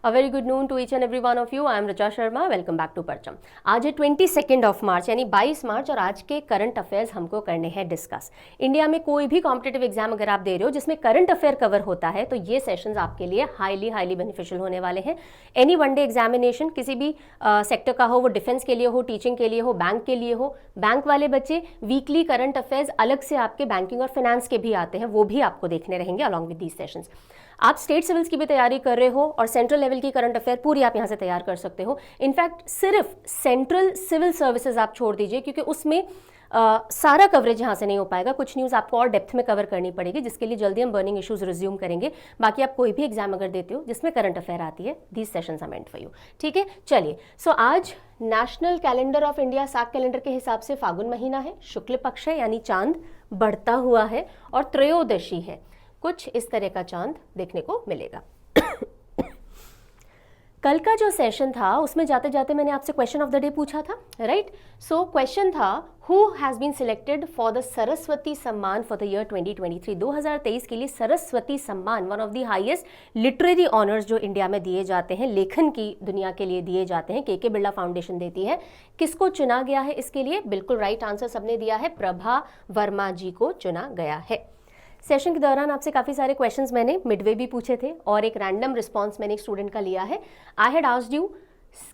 A very good noon to each and every one of you. I am Richa Sharma. Welcome back to परचम। आज है 22 of March यानी 22 मार्च और आज के करंट अफेयर्स हमको करने हैं डिस्कस। इंडिया में कोई भी कॉम्पिटिटिव एग्जाम अगर आप दे रहे हो जिसमें करंट अफेयर कवर होता है तो ये सेशंस आपके लिए हाईली बेनिफिशियल होने वाले हैं। एनी वन डे एग्जामिनेशन किसी भी सेक्टर का हो, वो डिफेंस के लिए हो, टीचिंग के लिए हो, बैंक के लिए हो, बैंक वाले बच्चे वीकली करंट अफेयर्स अलग से आपके बैंकिंग और फाइनेंस के भी आते हैं, वो भी आपको देखने रहेंगे अलॉन्ग विद दीज सेशंस। आप स्टेट सिविल्स की भी तैयारी कर रहे हो और सेंट्रल लेवल की करंट अफेयर पूरी आप यहाँ से तैयार कर सकते हो। इनफैक्ट सिर्फ सेंट्रल सिविल सर्विसेज आप छोड़ दीजिए क्योंकि उसमें सारा कवरेज यहाँ से नहीं हो पाएगा, कुछ न्यूज़ आपको और डेप्थ में कवर करनी पड़ेगी जिसके लिए जल्दी हम बर्निंग इश्यूज रिज्यूम करेंगे। बाकी आप कोई भी एग्जाम अगर देते हो जिसमें करंट अफेयर आती है, these sessions are meant for you. ठीक है, चलिए। सो आज national calendar of India Saka calendar के हिसाब से फागुन महीना है, शुक्ल पक्ष है यानी चांद बढ़ता हुआ है और त्रयोदशी है, कुछ इस तरह का चांद देखने को मिलेगा। कल का जो सेशन था उसमें जाते जाते मैंने आपसे क्वेश्चन ऑफ द डे पूछा था, राइट? सो क्वेश्चन था who has been selected for the Saraswati Samman for the year 2023। 2023 के लिए सरस्वती सम्मान one of the highest literary honours जो इंडिया में दिए जाते हैं, लेखन की दुनिया के लिए दिए जाते हैं, के बिरला फाउंडेशन देती है। किसको चुना गया है इसके लिए? बिल्कुल राइट आंसर सबने दिया है, प्रभा वर्मा जी को चुना गया है। सेशन के दौरान आपसे काफ़ी सारे क्वेश्चंस मैंने मिडवे भी पूछे थे और एक रैंडम रिस्पांस मैंने एक स्टूडेंट का लिया है। आई हैड आस्क्ड यू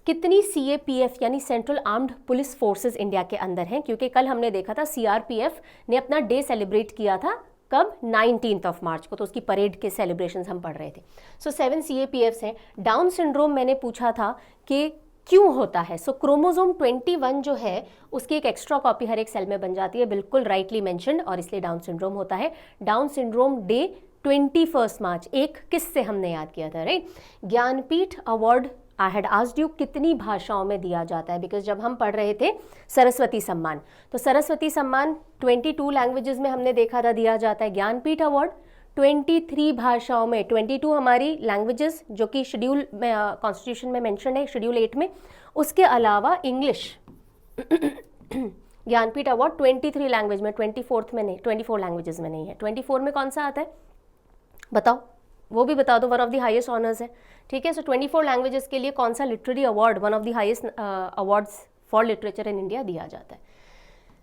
कितनी CAPF यानी central armed police forces India के अंदर हैं, क्योंकि कल हमने देखा था CRPF ने अपना डे सेलिब्रेट किया था, कब? 19 ऑफ मार्च को, तो उसकी परेड के सेलिब्रेशंस हम पढ़ रहे थे। सो 7 CAPFs हैं। डाउन सिंड्रोम मैंने पूछा था कि क्यों होता है। सो क्रोमोसोम 21 जो है उसकी एक एक्स्ट्रा कॉपी हर एक सेल में बन जाती है, बिल्कुल राइटली मेंशन्ड, और इसलिए डाउन सिंड्रोम होता है। डाउन सिंड्रोम डे 21 मार्च, एक किस से हमने याद किया था, right? Jnanpith award I had asked you कितनी भाषाओं में दिया जाता है, बिकॉज जब हम पढ़ रहे थे सरस्वती सम्मान, तो सरस्वती सम्मान 22 लैंग्वेजेस में हमने देखा था दिया जाता है। ज्ञानपीठ अवार्ड 23 भाषाओं में, 22 हमारी लैंग्वेजेस जो कि शेड्यूल में कॉन्स्टिट्यूशन में मेंशन है, शेड्यूल 8 में। उसके अलावा इंग्लिश ज्ञानपीठ अवार्ड 23 लैंग्वेज में, 24 में नहीं, 24 लैंग्वेजेस में नहीं है। 24 में कौन सा आता है बताओ, वो भी बता दो। One of the highest honours है, ठीक है। सो 24 लैंग्वेजेस के लिए कौन सा literary award, one of the highest awards for literature in India दिया जाता है।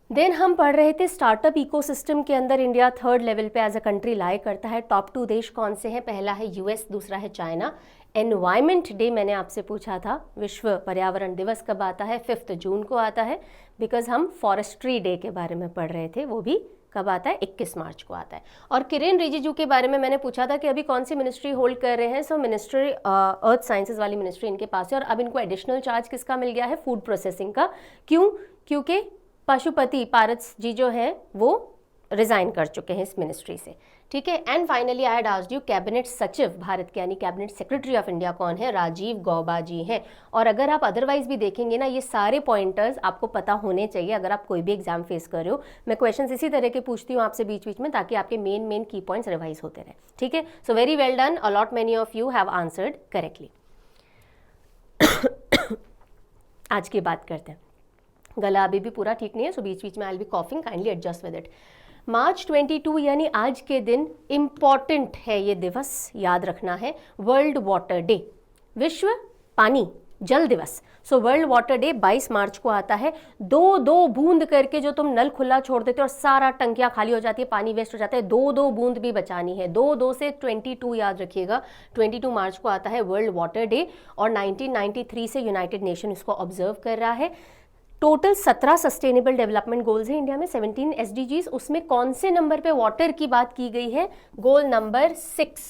देन हम पढ़ रहे थे स्टार्टअप इकोसिस्टम के अंदर इंडिया 3rd लेवल पे एज अ कंट्री लाई करता है। टॉप 2 देश कौन से हैं? पहला है US, दूसरा है चाइना। एनवायरमेंट डे मैंने आपसे पूछा था, विश्व पर्यावरण दिवस कब आता है? 5 जून को आता है, बिकॉज हम फॉरेस्ट्री डे के बारे में पढ़ रहे थे, वो भी कब आता है? 21 मार्च को आता है। और किरेन रिजिजू के बारे में मैंने पूछा था कि अभी कौन सी मिनिस्ट्री होल्ड कर रहे हैं। सो मिनिस्ट्री अर्थ साइंसेज वाली मिनिस्ट्री इनके पास है, और अब इनको एडिशनल चार्ज किसका मिल गया है? फूड प्रोसेसिंग का। क्यों? क्योंकि पशुपति पारस जी जो है वो रिजाइन कर चुके हैं इस मिनिस्ट्री से, ठीक है। And finally I had asked you cabinet सचिव भारत के यानी कैबिनेट सेक्रेटरी ऑफ इंडिया कौन है? राजीव गौबा जी हैं। और अगर आप अदरवाइज भी देखेंगे ना, ये सारे पॉइंटर्स आपको पता होने चाहिए अगर आप कोई भी एग्जाम फेस कर रहे हो। मैं क्वेश्चंस इसी तरह के पूछती हूँ आपसे बीच बीच में, ताकि आपके मेन की पॉइंट्स रिवाइज होते रहे, ठीक है। So very well done, allot many of you have answered correctly. आज की बात करते हैं। गला अभी भी पूरा ठीक नहीं है, सो बीच बीच में I will be coughing, kindly adjust with it. March 22 यानी आज के दिन इम्पॉर्टेंट है, ये दिवस याद रखना है, वर्ल्ड वाटर डे, विश्व पानी जल दिवस। सो वर्ल्ड वाटर डे 22 मार्च को आता है। 2 बूंद करके जो तुम नल खुला छोड़ देते हो और सारा टंकियां खाली हो जाती है, पानी वेस्ट हो जाता है, 2 बूंद भी बचानी है। 2 से 22 याद रखिएगा। 22 मार्च को आता है वर्ल्ड वाटर डे, और 1993 से यूनाइटेड नेशन इसको ऑब्जर्व कर रहा है। टोटल 17 सस्टेनेबल डेवलपमेंट गोल्स हैं इंडिया में, 17 SDGs। उसमें कौन से नंबर पे वाटर की बात की गई है? गोल नंबर 6,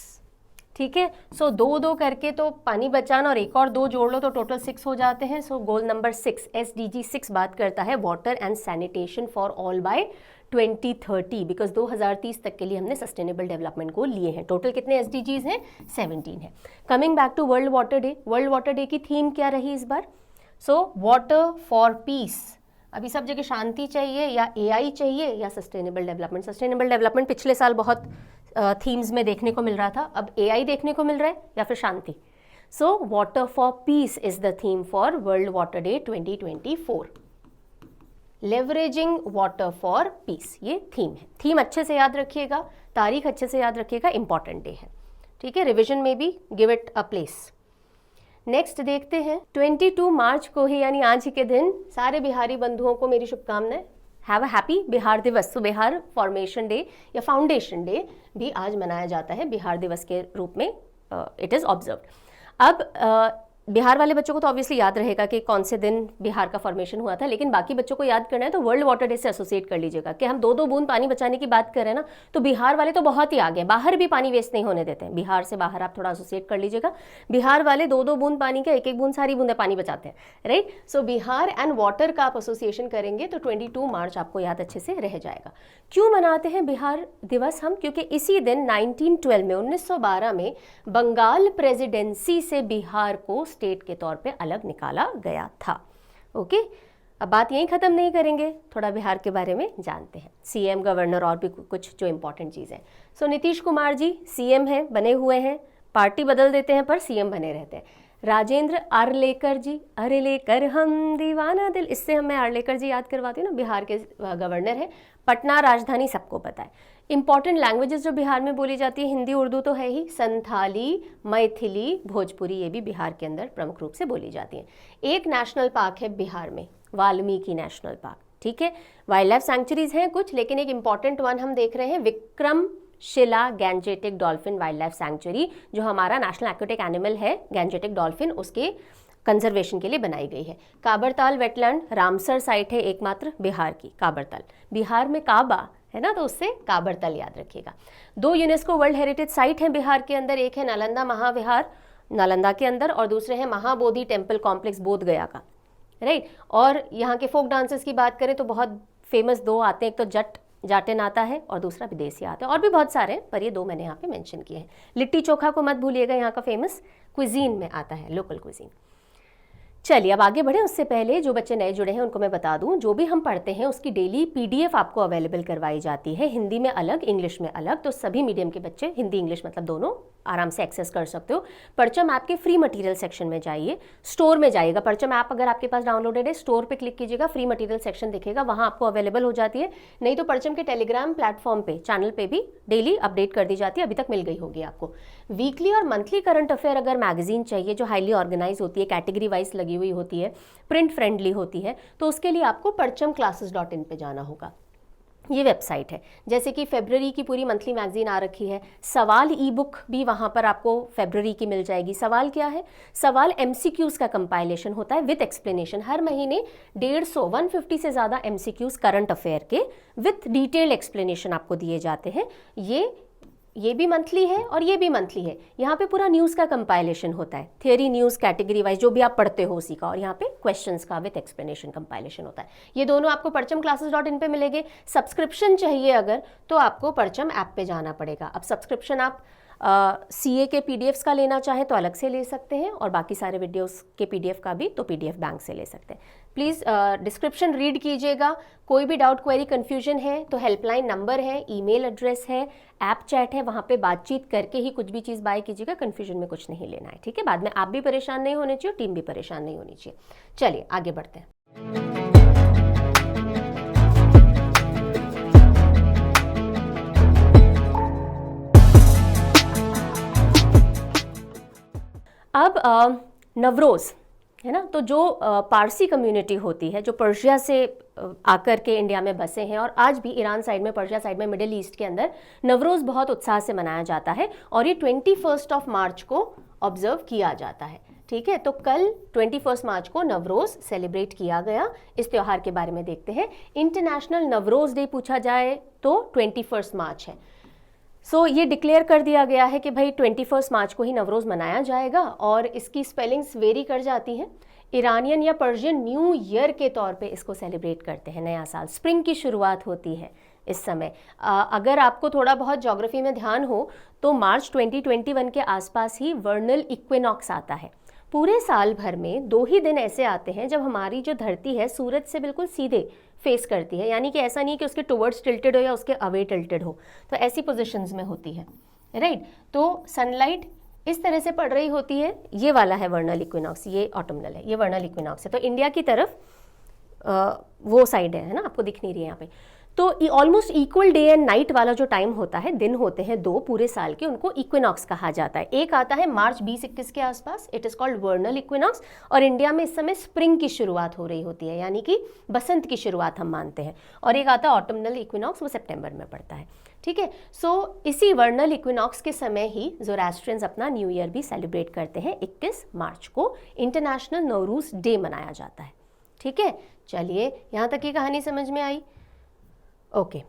ठीक है। सो 2 करके तो पानी बचाना और एक और 2 जोड़ लो तो टोटल 6 हो जाते हैं। सो गोल नंबर 6 SDG 6 बात करता है water and sanitation for all by 2030, because 2030 तक के लिए हमने सस्टेनेबल डेवलपमेंट गोल लिए हैं। टोटल कितने SDGs हैं? 17 है। Coming back to World Water Day, World Water Day की थीम क्या रही इस बार? So water for peace. अभी सब जगह शांति चाहिए या AI चाहिए या सस्टेनेबल डेवलपमेंट। सस्टेनेबल डेवलपमेंट पिछले साल बहुत थीम्स में देखने को मिल रहा था, अब AI देखने को मिल रहा है या फिर शांति। So water for peace is the theme for World Water Day 2024। Leveraging water for peace, ये थीम है। थीम अच्छे से याद रखिएगा, तारीख अच्छे से याद रखिएगा, इंपॉर्टेंट डे है, ठीक है। रिविजन में भी give it a place. Next देखते हैं 22 मार्च को ही यानी आज ही के दिन सारे बिहारी बंधुओं को मेरी शुभकामनाएं। हैव अ हैप्पी बिहार दिवस। तो बिहार फॉर्मेशन डे या फाउंडेशन डे भी आज मनाया जाता है बिहार दिवस के रूप में, इट इज़ ऑब्जर्व्ड। अब बिहार वाले बच्चों को तो ऑब्वियसली याद रहेगा कि कौन से दिन बिहार का फॉर्मेशन हुआ था, लेकिन बाकी बच्चों को याद करना है तो वर्ल्ड वाटर डे से एसोसिएट कर लीजिएगा कि हम 2-2 बूंद पानी बचाने की बात कर रहे हैं ना, तो बिहार वाले तो बहुत ही आगे, बाहर भी पानी वेस्ट नहीं होने देते हैं। बिहार से बाहर आप थोड़ा एसोसिएट कर लीजिएगा, बिहार वाले 2-2 बूंद पानी का 1-1 बूंद सारी बूंदें पानी बचाते हैं, right. So Bihar and water का आप एसोसिएशन करेंगे तो 22 मार्च आपको याद अच्छे से रह जाएगा। क्यों मनाते हैं बिहार दिवस हम? क्योंकि इसी दिन 1912 में बंगाल प्रेसिडेंसी से बिहार को स्टेट के तौर पे अलग निकाला गया था। ओके, अब बात यहीं ख़त्म नहीं करेंगे, थोड़ा बिहार के बारे में जानते हैं, सीएम, गवर्नर और भी कुछ जो इंपॉर्टेंट चीज़ है। सो नीतीश कुमार जी सीएम हैं, बने हुए हैं, पार्टी बदल देते हैं पर सीएम बने रहते हैं। राजेंद्र आर्लेकर जी, अरे लेकर हम दीवाना दिल, इससे मैं आर्लेकर जी याद करवाती हूँ ना, बिहार के गवर्नर हैं। पटना राजधानी सबको पता है। इंपॉर्टेंट लैंग्वेजेस जो बिहार में बोली जाती है, हिंदी उर्दू तो है ही, संथाली, मैथिली, भोजपुरी, ये भी बिहार के अंदर प्रमुख रूप से बोली जाती हैं। एक नेशनल पार्क है बिहार में, वाल्मीकि नेशनल पार्क, ठीक है। वाइल्ड लाइफ सैंक्चुरीज हैं कुछ, लेकिन एक इंपॉर्टेंट वन हम देख रहे हैं, Vikramshila Gangetic dolphin wild life sanctuary, जो हमारा नेशनल एक्वेटिक एनिमल है गैंजेटिक डॉल्फिन, उसके कंजर्वेशन के लिए बनाई गई है। काबरताल वेटलैंड रामसर साइट है एकमात्र बिहार की, काबरताल। बिहार में काबा है ना, तो उससे काबरताल याद रखिएगा। 2 यूनेस्को वर्ल्ड हेरिटेज साइट हैं बिहार के अंदर, एक है नालंदा महाविहार नालंदा के अंदर, और दूसरे है महाबोधि टेम्पल कॉम्प्लेक्स बोध गया का, राइट। और यहाँ के फोक डांसेस की बात करें तो बहुत फेमस 2 आते हैं, एक तो जाटिन आता है और दूसरा विदेशी आता है, और भी बहुत सारे हैं पर ये 2 मैंने यहाँ पे मेंशन किए हैं। लिट्टी चोखा को मत भूलिएगा, यहाँ का फेमस क्विजीन में आता है, लोकल क्विजीन। चलिए अब आगे बढ़े, उससे पहले जो बच्चे नए जुड़े हैं उनको मैं बता दूं, जो भी हम पढ़ते हैं उसकी डेली पीडीएफ आपको अवेलेबल करवाई जाती है, हिंदी में अलग, इंग्लिश में अलग। तो सभी मीडियम के बच्चे, हिंदी इंग्लिश मतलब दोनों, आराम से एक्सेस कर सकते हो। परचम ऐप के फ्री मटेरियल सेक्शन में जाइए, स्टोर में जाइएगा। परचम ऐप अगर आपके पास डाउनलोडेड है, स्टोर पे क्लिक कीजिएगा, फ्री मटेरियल सेक्शन दिखेगा, वहाँ आपको अवेलेबल हो जाती है। नहीं तो परचम के टेलीग्राम प्लेटफॉर्म पे, चैनल पे भी डेली अपडेट कर दी जाती है, अभी तक मिल गई होगी आपको। वीकली और मंथली करंट अफेयर अगर मैगजीन चाहिए जो हाईली ऑर्गेनाइज होती है, कैटेगरी वाइज लगी हुई होती है, प्रिंट फ्रेंडली होती है, तो उसके लिए आपको परचमclasses.in पे जाना होगा। ये वेबसाइट है। जैसे कि फरवरी की पूरी मंथली मैगजीन आ रखी है, सवाल ई बुक भी वहाँ पर आपको फरवरी की मिल जाएगी। सवाल क्या है? सवाल MCQs का कंपाइलेशन होता है विथ एक्सप्लेनेशन। हर महीने 150 से ज़्यादा MCQs करंट अफेयर के विथ डिटेल एक्सप्लेनेशन आपको दिए जाते हैं। ये भी मंथली है और ये भी मंथली है। यहाँ पे पूरा न्यूज़ का कंपाइलेशन होता है, थियरी न्यूज़ कैटेगरी वाइज जो भी आप पढ़ते हो उसी का, और यहाँ पे क्वेश्चंस का विथ एक्सप्लेनेशन कंपाइलेशन होता है। ये दोनों आपको परचमclasses.in पे मिलेंगे। सब्सक्रिप्शन चाहिए अगर तो आपको परचम ऐप पे जाना पड़ेगा। अब सब्सक्रिप्शन आप CA के PDFs का लेना चाहें तो अलग से ले सकते हैं, और बाकी सारे वीडियोस के PDF का भी तो PDF बैंक से ले सकते हैं। प्लीज़ डिस्क्रिप्शन रीड कीजिएगा। कोई भी डाउट, क्वेरी, कन्फ्यूजन है तो हेल्पलाइन नंबर है, ईमेल एड्रेस है, ऐप चैट है, वहाँ पे बातचीत करके ही कुछ भी चीज़ बाय कीजिएगा। कन्फ्यूजन में कुछ नहीं लेना है, ठीक है। बाद में आप भी परेशान नहीं होने चाहिए, टीम भी परेशान नहीं होनी चाहिए। चलिए आगे बढ़ते हैं। अब नवरोज़ है ना, तो जो पारसी कम्युनिटी होती है, जो पर्शिया से आकर के इंडिया में बसे हैं, और आज भी ईरान साइड में, पर्शिया साइड में, मिडिल ईस्ट के अंदर नवरोज़ बहुत उत्साह से मनाया जाता है, और ये 21 मार्च को ऑब्जर्व किया जाता है, ठीक है। तो कल 21 मार्च को नवरोज़ सेलिब्रेट किया गया। इस त्यौहार के बारे में देखते हैं। इंटरनेशनल नवरोज़ डे पूछा जाए तो 21 मार्च है। सो ये डिक्लेयर कर दिया गया है कि भाई 21 मार्च को ही नवरोज़ मनाया जाएगा, और इसकी स्पेलिंग्स वेरी कर जाती हैं। ईरानियन या पर्शियन न्यू ईयर के तौर पे इसको सेलिब्रेट करते हैं, नया साल, स्प्रिंग की शुरुआत होती है इस समय। अगर आपको थोड़ा बहुत ज्योग्राफी में ध्यान हो तो मार्च 2021 के आसपास ही वर्नल इक्विनॉक्स आता है। पूरे साल भर में 2 ही दिन ऐसे आते हैं जब हमारी जो धरती है सूरज से बिल्कुल सीधे फेस करती है, यानी कि ऐसा नहीं कि उसके टुवर्ड्स टिल्टेड हो या उसके अवे टिल्टेड हो, तो ऐसी पोजीशंस में होती है, राइट। तो सनलाइट इस तरह से पड़ रही होती है। ये वाला है वर्नल इक्विनॉक्स, ये ऑटमनल है, ये वर्नल इक्विनॉक्स है। तो इंडिया की तरफ वो साइड है ना, आपको दिख नहीं रही है यहाँ पे। तो almost equal day and night वाला जो टाइम होता है, दिन होते हैं 2 पूरे साल के, उनको इक्विनॉक्स कहा जाता है। एक आता है मार्च 20-21 के आसपास, इट इज कॉल्ड वर्नल इक्विनॉक्स, और इंडिया में इस समय स्प्रिंग की शुरुआत हो रही होती है, यानी कि बसंत की शुरुआत हम मानते हैं। और एक आता है ऑटमनल इक्विनॉक्स, वो सितंबर में पड़ता है, ठीक है। सो इसी वर्नल इक्विनॉक्स के समय ही ज़ोरास्ट्रियंस अपना न्यू ईयर भी सेलिब्रेट करते हैं। 21 मार्च को इंटरनेशनल नवरूज डे मनाया जाता है, ठीक है। चलिए, यहाँ तक की कहानी समझ में आई? ओके।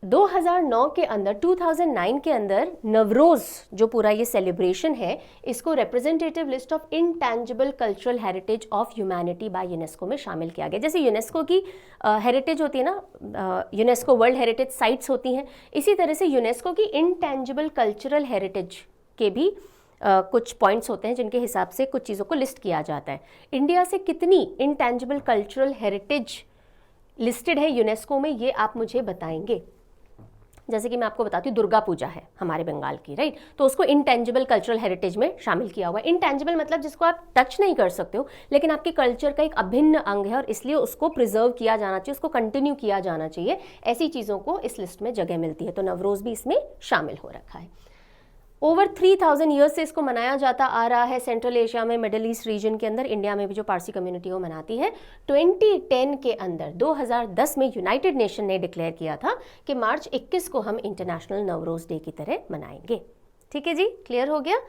2009 के अंदर, 2009 के अंदर नवरोज जो पूरा ये सेलिब्रेशन है, इसको representative list of intangible cultural heritage of humanity by UNESCO में शामिल किया गया। जैसे यूनेस्को की हेरिटेज होती है ना, यूनेस्को वर्ल्ड हेरिटेज साइट्स होती हैं, इसी तरह से यूनेस्को की इंटैंजिबल कल्चरल हेरिटेज के भी कुछ पॉइंट्स होते हैं जिनके हिसाब से कुछ चीज़ों को लिस्ट किया जाता है। इंडिया से कितनी इंटैंजिबल कल्चरल हेरिटेज लिस्टेड है यूनेस्को में, ये आप मुझे बताएंगे। जैसे कि मैं आपको बताती हूँ, दुर्गा पूजा है हमारे बंगाल की, राइट, तो उसको इंटेंजिबल कल्चरल हेरिटेज में शामिल किया हुआ है। इंटेंजिबल मतलब जिसको आप टच नहीं कर सकते हो, लेकिन आपके कल्चर का एक अभिन्न अंग है, और इसलिए उसको प्रिजर्व किया जाना चाहिए, उसको कंटिन्यू किया जाना चाहिए। ऐसी चीज़ों को इस लिस्ट में जगह मिलती है, तो नवरोज भी इसमें शामिल हो रखा है। ओवर 3000 ईयर्स से इसको मनाया जाता आ रहा है सेंट्रल एशिया में, मिडिल ईस्ट रीजन के अंदर, इंडिया में भी जो पारसी कम्युनिटी वो मनाती है। 2010 के अंदर, 2010 में यूनाइटेड नेशन ने डिक्लेयर किया था कि मार्च 21 को हम इंटरनेशनल नवरोज डे की तरह मनाएंगे। ठीक है जी, क्लियर हो गया?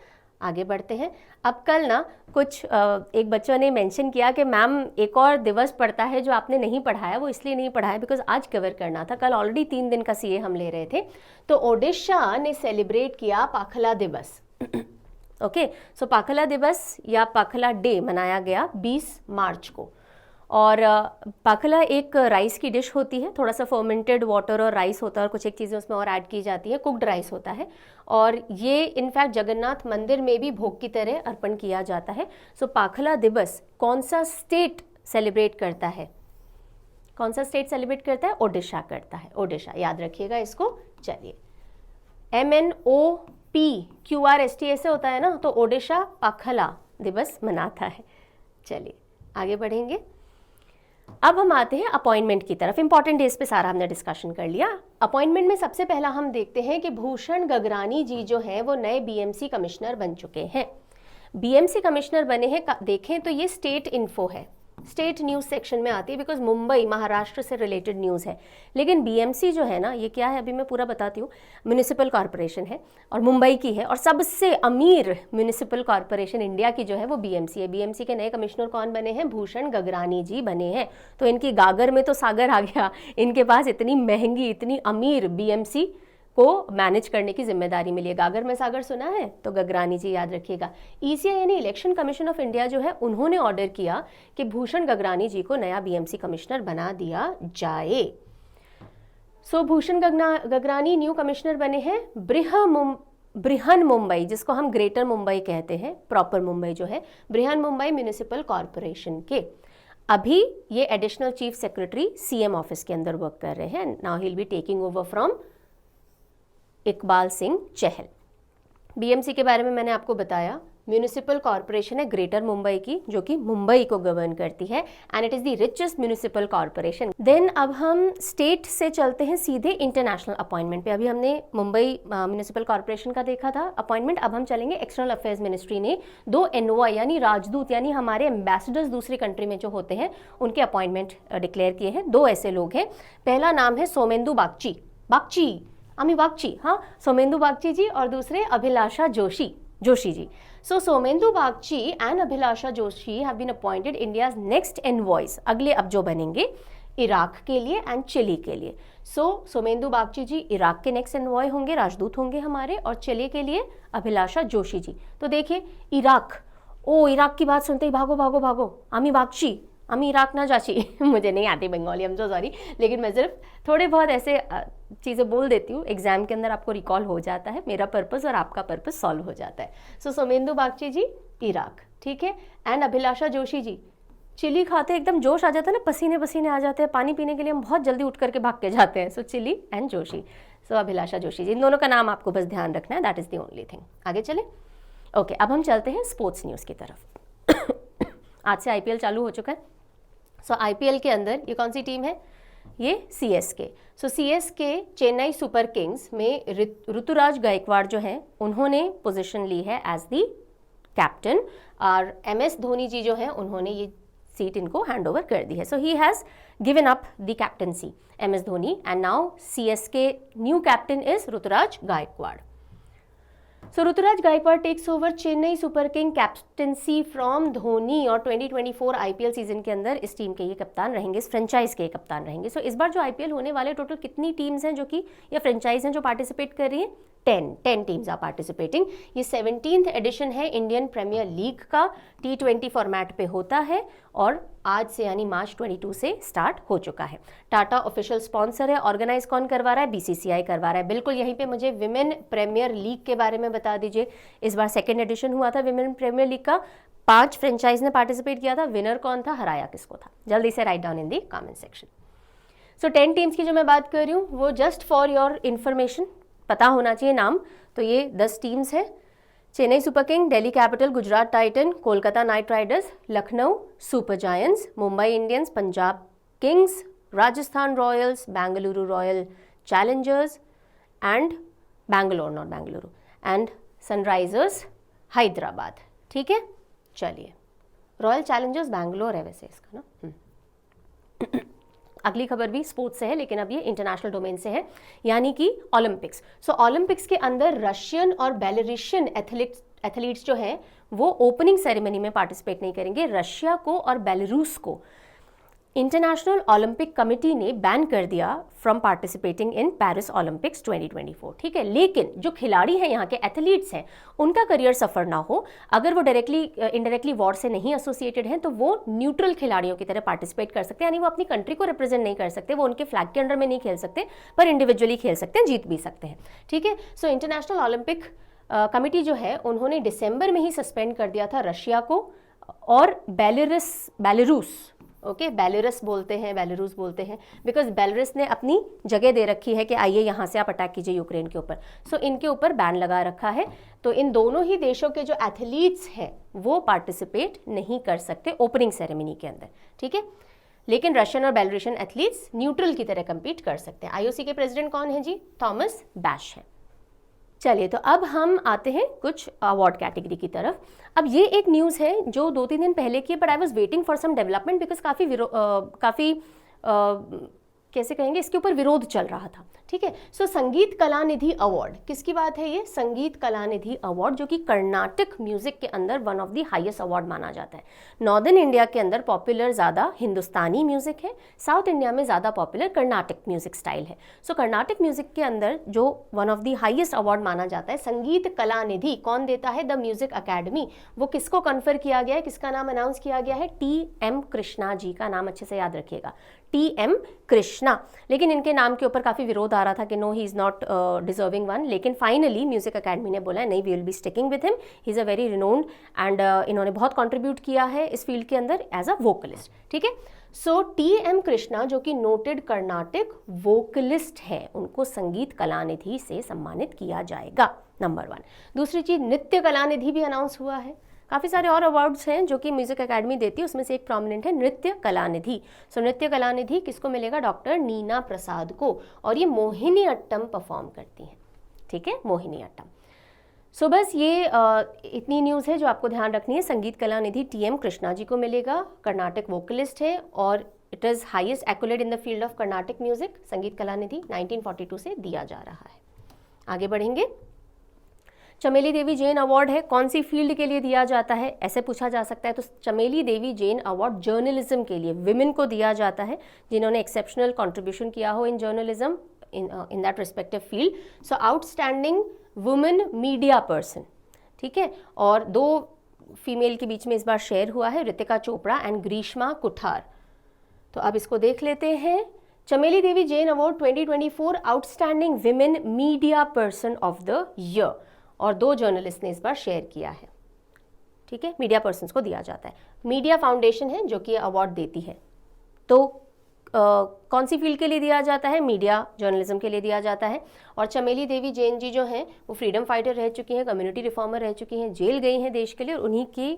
आगे बढ़ते हैं। अब कल ना कुछ एक बच्चों ने मेंशन किया कि मैम एक और दिवस पड़ता है जो आपने नहीं पढ़ाया, वो इसलिए नहीं पढ़ाया बिकॉज आज कवर करना था। कल ऑलरेडी 3 दिन का सीए हम ले रहे थे। तो ओडिशा ने सेलिब्रेट किया पाखला दिवस। ओके, सो पाखला दिवस या पाखला डे मनाया गया 20 मार्च को। और पाखला एक राइस की डिश होती है, थोड़ा सा फर्मेंटेड वाटर और राइस होता है, और कुछ एक चीज़ें उसमें और ऐड की जाती है, कुक्ड राइस होता है, और ये इनफैक्ट जगन्नाथ मंदिर में भी भोग की तरह अर्पण किया जाता है। सो पाखला दिवस कौन सा स्टेट सेलिब्रेट करता है? कौन सा स्टेट सेलिब्रेट करता है? ओडिशा करता है, ओडिशा, याद रखिएगा इसको। चलिए, MNOPQRSTA से होता है ना, तो ओडिशा पाखला दिवस मनाता है। चलिए आगे बढ़ेंगे। अब हम आते हैं अपॉइंटमेंट की तरफ। इंपॉर्टेंट डेज पे सारा हमने डिस्कशन कर लिया। अपॉइंटमेंट में सबसे पहला हम देखते हैं कि भूषण गगरानी जी जो हैं वो नए बीएमसी कमिश्नर बन चुके हैं। बीएमसी कमिश्नर बने हैं, देखें तो ये स्टेट इन्फो है, स्टेट न्यूज़ सेक्शन में आती है, बिकॉज मुंबई महाराष्ट्र से रिलेटेड न्यूज़ है। लेकिन बीएमसी जो है ना, ये क्या है अभी मैं पूरा बताती हूँ। म्यूनिसिपल कॉरपोरेशन है और मुंबई की है, और सबसे अमीर म्यूनिसिपल कॉरपोरेशन इंडिया की जो है वो बीएमसी है। बीएमसी के नए कमिश्नर कौन बने हैं? भूषण गगरानी जी बने हैं। तो इनकी गागर में तो सागर आ गया, इनके पास इतनी महंगी, इतनी अमीर बीएमसी को मैनेज करने की जिम्मेदारी मिली है। गागर में सागर सुना है? तो गगरानी जी याद रखिएगा। ईसीआई यानी इलेक्शन कमीशन ऑफ इंडिया जो है, उन्होंने ऑर्डर किया कि भूषण गगरानी जी को नया बीएमसी कमिश्नर बना दिया जाए। सो भूषण गगरानी न्यू कमिश्नर बने हैं बृहन मुंबई, जिसको हम ग्रेटर मुंबई कहते हैं, प्रॉपर मुंबई जो है, बृहन मुंबई म्यूनिसिपल कॉरपोरेशन के। अभी ये additional chief secretary CM office के अंदर वर्क कर रहे हैं। Now he will be taking over from Iqbal Singh Chahal. BMC के बारे में मैंने आपको बताया, म्यूनिसिपल कॉरपोरेशन है ग्रेटर मुंबई की, जो कि मुंबई को गवर्न करती है, and it is the richest municipal corporation. Then अब हम स्टेट से चलते हैं सीधे इंटरनेशनल अपॉइंटमेंट पे। अभी हमने मुंबई म्यूनिसिपल कॉरपोरेशन का देखा था अपॉइंटमेंट, अब हम चलेंगे एक्सटर्नल अफेयर्स मिनिस्ट्री ने 2 एनओआई यानी राजदूत, यानी हमारे एम्बेसडर्स दूसरी कंट्री में जो होते हैं, उनके अपॉइंटमेंट डिक्लेयर किए हैं। 2 ऐसे लोग हैं। पहला नाम है सोमेंदु बागची, अमी बागची, हाँ, सोमेंदु बागची जी, और दूसरे Abhilasha Joshi ji. So Somendu Bagchi and Abhilasha Joshi have been appointed India's next envoys, अगले अब जो बनेंगे इराक के लिए एंड चिली के लिए। सो सोमेंदु बागची जी इराक के नेक्स्ट एनवॉय होंगे, राजदूत होंगे हमारे, और चिली के लिए अभिलाषा जोशी जी। तो देखिए इराक, इराक की बात सुनते ही भागो भागो भागो, अमी बागची, अमी इराक ना जाची मुझे नहीं आती बंगाली, हम तो सॉरी, लेकिन मैं सिर्फ थोड़े बहुत ऐसे चीज़ें बोल देती हूँ, एग्जाम के अंदर आपको रिकॉल हो जाता है, मेरा पर्पस और आपका पर्पस सॉल्व हो जाता है। सो सोमेंदु बागची जी इराक, ठीक है, एंड अभिलाषा जोशी जी चिली खाते एकदम जोश आ जाता है ना, पसीने पसीने आ जाते हैं, पानी पीने के लिए हम बहुत जल्दी उठ करके भाग के जाते हैं। सो चिली एंड जोशी, सो अभिलाषा जोशी जी, इन दोनों का नाम आपको बस ध्यान रखना है, that is the only thing. आगे चले। ओके, अब हम चलते हैं स्पोर्ट्स न्यूज़ की तरफ। आज से आईपीएल चालू हो चुका है। सो आईपीएल के अंदर ये कौन सी टीम है? ये CSK। सो CSK चेन्नई सुपर किंग्स में ऋतुराज गायकवाड़ जो हैं उन्होंने पोजीशन ली है एज दी कैप्टन, और MS धोनी जी जो हैं उन्होंने ये सीट इनको हैंड ओवर कर दी है। So he has given up the captaincy, MS Dhoni, and now CSK new captain is Ruturaj Gaikwad. So Ruturaj Gaikwad takes over Chennai Super King captaincy from Dhoni, और 2024 IPL सीजन के अंदर इस टीम के ये कप्तान रहेंगे, इस फ्रेंचाइज के कप्तान रहेंगे। सो इस बार जो IPL होने वाले टोटल कितनी टीम्स हैं जो कि या फ्रेंचाइज हैं जो पार्टिसिपेट कर रही हैं? 10 टीम्स आर पार्टिसिपेटिंग। ये 17th एडिशन है इंडियन प्रीमियर लीग का, T20 फॉर्मेट पे होता है और आज से यानी मार्च 22 से स्टार्ट हो चुका है। टाटा ऑफिशियल स्पॉन्सर है। ऑर्गेनाइज कौन करवा रहा है? BCCI करवा रहा है। बिल्कुल यहीं पे मुझे विमेन प्रीमियर लीग के बारे में बता दीजिए। इस बार 2nd एडिशन हुआ था विमेन प्रीमियर लीग का, 5 फ्रेंचाइज ने पार्टिसिपेट किया था। विनर कौन था, हराया किसको था? जल्दी से write down in the comment section. So 10 teams की जो मैं बात कर रही हूँ वो जस्ट फॉर योर इन्फॉर्मेशन पता होना चाहिए नाम। तो ये 10 टीम्स हैं: Chennai Super king, Delhi capital, Gujarat Titan, Kolkata night Riders, Lucknow super giants, Mumbai Indians, Punjab Kings, Rajasthan Royals, Bengaluru royal Challengers and Bangalore, not Bengaluru, and Sunrisers Hyderabad. ठीक है, चलिए, रॉयल चैलेंजर्स बैंगलोर है वैसे इसका ना। अगली खबर भी स्पोर्ट्स से है, लेकिन अब ये इंटरनेशनल डोमेन से है, यानी कि ओलंपिक्स। सो ओलंपिक्स के अंदर रशियन और बेलारूसियन एथलीट्स जो हैं वो ओपनिंग सेरेमनी में पार्टिसिपेट नहीं करेंगे। रशिया को और बेलारूस को इंटरनेशनल ओलंपिक कमेटी ने बैन कर दिया from participating in Paris Olympics 2024। ठीक है, लेकिन जो खिलाड़ी हैं, यहाँ के एथलीट्स हैं, उनका करियर सफर ना हो, अगर वो डायरेक्टली इनडायरेक्टली वॉर से नहीं एसोसिएटेड हैं तो वो न्यूट्रल खिलाड़ियों की तरह पार्टिसिपेट कर सकते हैं, यानी वो अपनी कंट्री को रिप्रेजेंट नहीं कर सकते, वो उनके फ्लैग के अंडर में नहीं खेल सकते, पर इंडिविजुअली खेल सकते हैं, जीत भी सकते हैं। ठीक है, सो इंटरनेशनल ओलंपिक कमेटी जो है उन्होंने दिसंबर में ही सस्पेंड कर दिया था रशिया को और बेलारूस, ओके, बेलारूस बोलते हैं बिकॉज बेलारूस ने अपनी जगह दे रखी है कि आइए यहाँ से आप अटैक कीजिए यूक्रेन के ऊपर। सो इनके ऊपर बैन लगा रखा है। तो इन दोनों ही देशों के जो एथलीट्स हैं वो पार्टिसिपेट नहीं कर सकते ओपनिंग सेरेमनी के अंदर। ठीक है, लेकिन रशियन और बेलारूसियन एथलीट्स न्यूट्रल की तरह कंपीट कर सकते हैं। IOC के प्रेसिडेंट कौन है जी? थॉमस बैश है। चलिए, तो अब हम आते हैं कुछ अवार्ड कैटेगरी की तरफ। अब ये एक न्यूज़ है जो 2-3 दिन पहले की है, but I was waiting for some development because काफ़ी कैसे कहेंगे, इसके ऊपर विरोध चल रहा था। ठीक है, सो संगीत कलानिधि अवार्ड, किसकी बात है ये? संगीत कलानिधि अवार्ड, जो कि कर्नाटक म्यूजिक के अंदर one of the highest award माना जाता है। नॉर्दर्न इंडिया के अंदर पॉपुलर ज़्यादा हिंदुस्तानी म्यूजिक है, साउथ इंडिया में ज़्यादा पॉपुलर कर्नाटक म्यूजिक स्टाइल है। सो कर्नाटक म्यूजिक के अंदर जो one of the highest award माना जाता है संगीत कलानिधि, कौन देता है? The music academy. वो किसको कन्फर किया गया है, किसका नाम अनाउंस किया गया है? TM कृष्णा जी का नाम अच्छे से याद रखिएगा, TM कृष्णा। लेकिन इनके नाम के ऊपर काफ़ी विरोध आ रहा था कि no, he is not deserving one, लेकिन फाइनली म्यूजिक अकेडमी ने बोला है नहीं, we will be sticking with him, he is a very renowned and इन्होंने बहुत कंट्रीब्यूट किया है इस फील्ड के अंदर एज अ वोकलिस्ट। ठीक है, सो TM कृष्णा जो कि नोटेड कर्नाटक वोकलिस्ट है, उनको संगीत कलानिधि से सम्मानित किया जाएगा, नंबर 1। दूसरी चीज़, नृत्य कलानिधि भी अनाउंस हुआ है। काफ़ी सारे और अवार्ड्स हैं जो कि म्यूजिक अकेडमी देती है, उसमें से एक प्रोमिनेंट है नृत्य कलानिधि। सो नृत्य कलानिधि किसको मिलेगा? डॉक्टर नीना प्रसाद को, और ये मोहिनी अट्टम परफॉर्म करती हैं। ठीक है, मोहिनी अट्टम। सो बस ये इतनी न्यूज़ है जो आपको ध्यान रखनी है। संगीत कलानिधि TM कृष्णा जी को मिलेगा, कर्नाटक वोकलिस्ट है, और it is highest accolade in the field of Carnatic music. Sangeet Kalanidhi 1942 से दिया जा रहा है। आगे बढ़ेंगे। चमेली देवी जैन अवार्ड है, कौन सी फील्ड के लिए दिया जाता है, ऐसे पूछा जा सकता है। तो चमेली देवी जैन अवार्ड जर्नलिज्म के लिए विमेन को दिया जाता है जिन्होंने एक्सेप्शनल कंट्रीब्यूशन किया हो in journalism in that respective field. So outstanding women media person. ठीक है, और 2 फीमेल के बीच में इस बार शेयर हुआ है, ऋतिका चोपड़ा एंड ग्रीष्मा कुठार। तो अब इसको देख लेते हैं। Chameli Devi Jain award 2024 outstanding women media person of the year, और 2 जर्नलिस्ट ने इस बार शेयर किया है। ठीक है, मीडिया पर्सन्स को दिया जाता है। मीडिया फाउंडेशन है जो कि अवार्ड देती है। तो कौन सी फील्ड के लिए दिया जाता है? मीडिया जर्नलिज्म के लिए दिया जाता है। और चमेली देवी जैन जी जो हैं वो फ्रीडम फाइटर रह चुकी हैं, कम्युनिटी रिफॉर्मर रह चुकी हैं, जेल गई हैं देश के लिए, और उन्हीं के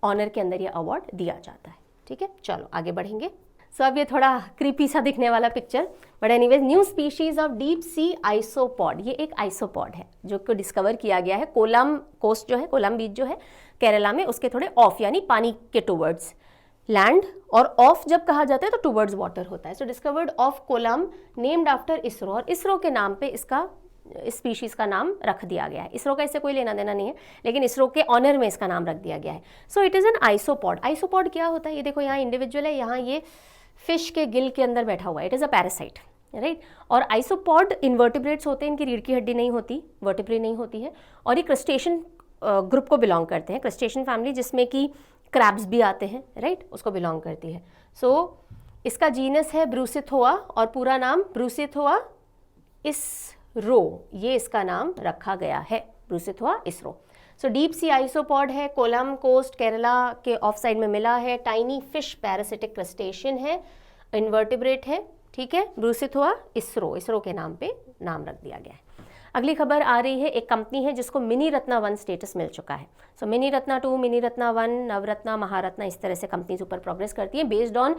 ऑनर के अंदर ये अवार्ड दिया जाता है। ठीक है, चलो आगे बढ़ेंगे। सो अब ये थोड़ा क्रीपी सा दिखने वाला picture, but anyways, new species of deep sea isopod, ये एक आइसोपॉड है जो को डिस्कवर किया गया है कोलम कोस्ट जो है, कोलम बीच जो है केरला में, उसके थोड़े ऑफ यानी पानी के टूवर्ड्स लैंड, और ऑफ जब कहा जाता है तो टूवर्ड्स वाटर होता है। So discovered off Kollam named after ISRO, और इसरो के नाम पे इसका इस स्पीशीज़ का नाम रख दिया गया है। इसरो का इससे कोई लेना देना नहीं है, लेकिन इसरो के ऑनर में इसका नाम रख दिया गया है। So it is an isopod. Isopod क्या होता है, ये देखो यहाँ इंडिविजुअल है, यहाँ ये फिश के गिल के अंदर बैठा हुआ है, it is a parasite, right. और आइसोपॉड इन्वर्टिब्रेट्स होते हैं, इनकी रीढ़ की हड्डी नहीं होती, वर्टिब्रे नहीं होती है, और ये क्रस्टेशियन ग्रुप को बिलोंग करते हैं, क्रस्टेशियन फैमिली, जिसमें कि क्रैब्स भी आते हैं, राइट, उसको बिलोंग करती है। सो इसका जीनस है ब्रूसिथोआ, और पूरा नाम ब्रूसिथोआ इसरो, ये इसका नाम रखा गया है, Brucethoa ISRO. So deep sea isopod है, कोलम कोस्ट केरला के ऑफ साइड में मिला है, टाइनी फिश पैरासिटिक क्रस्टेशियन है, इन्वर्टिब्रेट है, ठीक है, ब्रूसिथोआ इसरो, इसरो के नाम पे नाम रख दिया गया है। अगली खबर आ रही है, एक कंपनी है जिसको मिनी रत्ना 1 स्टेटस मिल चुका है। सो मिनी रत्ना 2, मिनी रत्ना 1, नवरत्ना, महारत्ना, इस तरह से कंपनीज ऊपर प्रोग्रेस करती हैं बेस्ड ऑन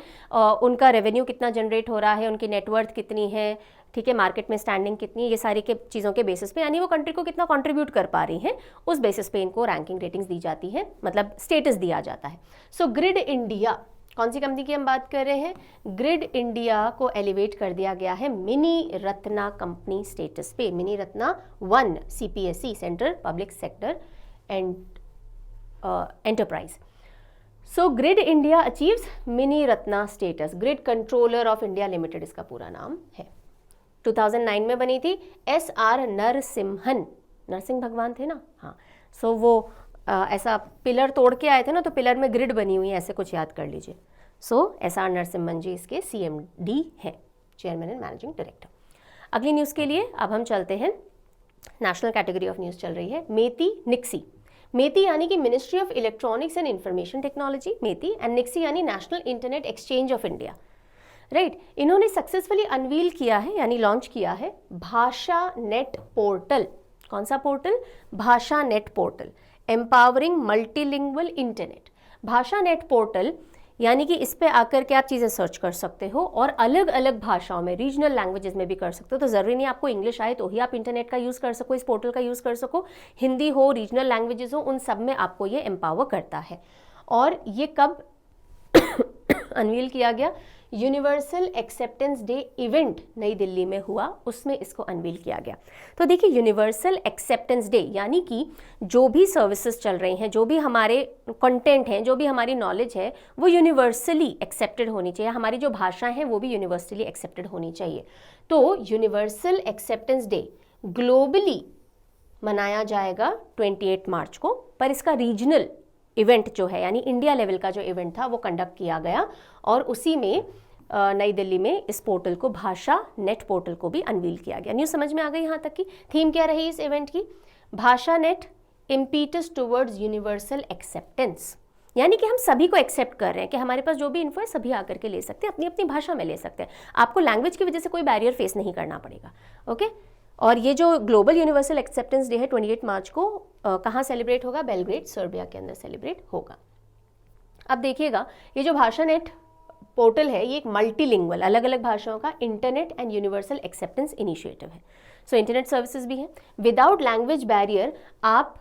उनका रेवेन्यू कितना जनरेट हो रहा है, उनकी नेटवर्थ कितनी है, ठीक है, मार्केट में स्टैंडिंग कितनी है, ये सारी के चीज़ों के बेसिस पे, यानी वो कंट्री को कितना कंट्रीब्यूट कर पा रही हैं, उस बेसिस पे इनको रैंकिंग रेटिंग्स दी जाती है, मतलब स्टेटस दिया जाता है। सो ग्रिड इंडिया, कौन सी कंपनी की हम बात कर रहे हैं, ग्रिड इंडिया को एलिवेट कर दिया गया है मिनी रत्ना कंपनी स्टेटस पे, mini Ratna 1 CPSE, central public sector and enterprise. So grid India achieves mini Ratna status, grid controller of India limited इसका पूरा नाम है। 2009 में बनी थी, SR नरसिम्हन, नरसिंह भगवान थे ना, हाँ। सो वो ऐसा पिलर तोड़ के आए थे ना, तो पिलर में ग्रिड बनी हुई है, ऐसे कुछ याद कर लीजिए। सो SR नरसिम्हन जी इसके CMD हैं, चेयरमैन एंड मैनेजिंग डायरेक्टर। अगली न्यूज़ के लिए अब हम चलते हैं, नेशनल कैटेगरी ऑफ न्यूज़ चल रही है, मेती निक्सी। मेती यानी कि ministry of electronics and information technology, MeitY, and NIXI यानी national internet exchange of India, right. इन्होंने सक्सेसफुली अनवील किया है यानी लॉन्च किया है भाषा नेट पोर्टल। कौन सा पोर्टल, भाषा net portal, empowering multilingual internet. भाषा नेट पोर्टल यानी कि इस पे आकर के आप चीज़ें सर्च कर सकते हो और अलग अलग भाषाओं में, रीजनल लैंग्वेजेस में भी कर सकते हो। तो ज़रूरी नहीं आपको इंग्लिश आए तो ही आप इंटरनेट का यूज़ कर सको, इस पोर्टल का यूज़ कर सको, हिंदी हो, रीजनल लैंग्वेजेस हो, उन सब में आपको ये एम्पावर करता है। और ये कब अनवील किया गया, यूनिवर्सल एक्सेप्टेंस डे इवेंट नई दिल्ली में हुआ, उसमें इसको अनवील किया गया। तो देखिए, यूनिवर्सल एक्सेप्टेंस डे यानी कि जो भी सर्विसेज चल रही हैं, जो भी हमारे कंटेंट हैं, जो भी हमारी नॉलेज है, वो यूनिवर्सली एक्सेप्टेड होनी चाहिए, हमारी जो भाषाएं हैं वो भी यूनिवर्सली एक्सेप्टेड होनी चाहिए। तो यूनिवर्सल एक्सेप्टेंस डे ग्लोबली मनाया जाएगा 28 मार्च को, पर इसका रीजनल इवेंट जो है यानी इंडिया लेवल का जो इवेंट था वो कंडक्ट किया गया, और उसी में नई दिल्ली में इस पोर्टल को, भाषा नेट पोर्टल को भी अनवील किया गया। न्यूज़ समझ में आ गई यहाँ तक की? थीम क्या रही इस इवेंट की, भाषा net impetus towards universal acceptance, यानी कि हम सभी को एक्सेप्ट कर रहे हैं कि हमारे पास जो भी इन्फो है सभी आकर के ले सकते हैं, अपनी अपनी भाषा में ले सकते हैं, आपको लैंग्वेज की वजह से कोई बैरियर फेस नहीं करना पड़ेगा, ओके। और ये जो ग्लोबल यूनिवर्सल एक्सेप्टेंस डे है 28 मार्च को कहाँ सेलिब्रेट होगा, बेलग्रेड सर्बिया के अंदर सेलिब्रेट होगा। अब देखिएगा, ये जो भाषा नेट पोर्टल है ये एक मल्टीलिंगुअल, अलग अलग भाषाओं का internet and universal acceptance initiative है। सो इंटरनेट सर्विसेज भी है, विदाउट लैंग्वेज बैरियर आप